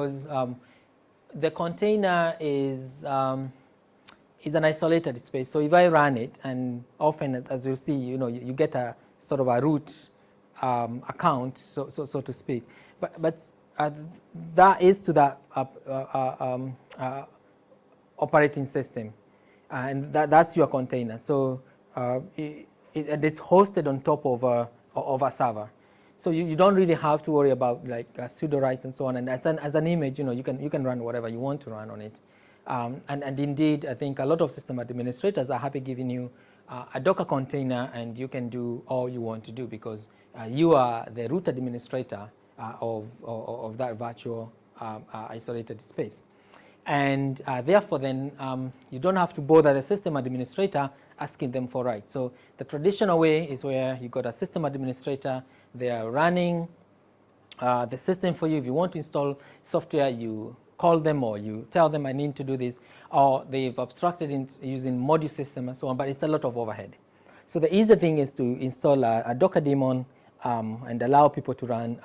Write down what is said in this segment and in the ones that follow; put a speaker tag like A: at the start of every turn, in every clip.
A: because the container is an isolated space. So if I run it, and often, as you'll see, you get a sort of a root account, so to speak. But that is to that operating system, and that's your container. So it's hosted on top of a server. So you don't really have to worry about like pseudo writes and so on. And as an image, you can run whatever you want to run on it. And indeed, I think a lot of system administrators are happy giving you a Docker container, and you can do all you want to do because you are the root administrator of that virtual isolated space. And therefore, then you don't have to bother the system administrator asking them for writes. So the traditional way is where you got a system administrator. They are running the system for you. If you want to install software, you call them or you tell them I need to do this, or they've abstracted in using module system and so on, but it's a lot of overhead. So the easy thing is to install a Docker daemon and allow people to run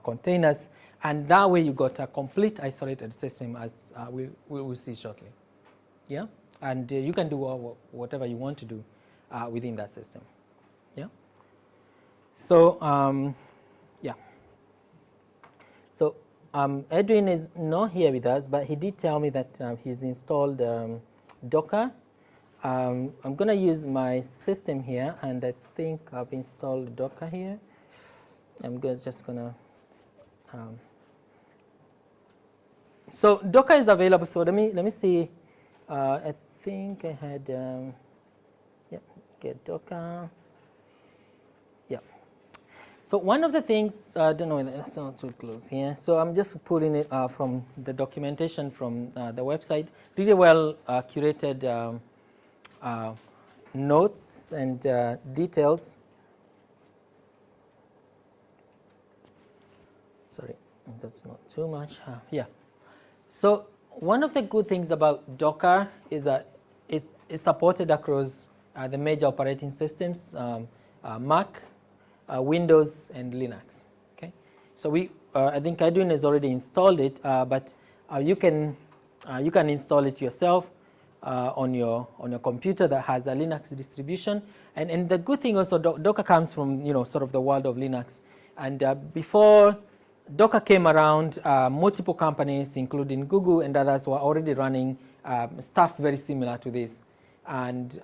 A: containers, and that way you got a complete isolated system, as we will see shortly. Yeah, and you can do whatever you want to do within that system. Yeah. So yeah. So Edwin is not here with us, but he did tell me that he's installed Docker. I'm going to use my system here, and I think I've installed Docker here. I'm just going to. So Docker is available. So let me see. I think I had yeah, get Docker. Yeah. So one of the things, I don't know, that's not too close here. So I'm just pulling it from the documentation from the website. Really well curated notes and details. Sorry, that's not too much. Yeah. So one of the good things about Docker is that it's supported across the major operating systems, Mac, Windows, and Linux. Okay. So I think Edwin has already installed it, but you can install it yourself on your computer that has a Linux distribution. And the good thing also, Docker comes from sort of the world of Linux. And before Docker came around, multiple companies, including Google and others, were already running stuff very similar to this. And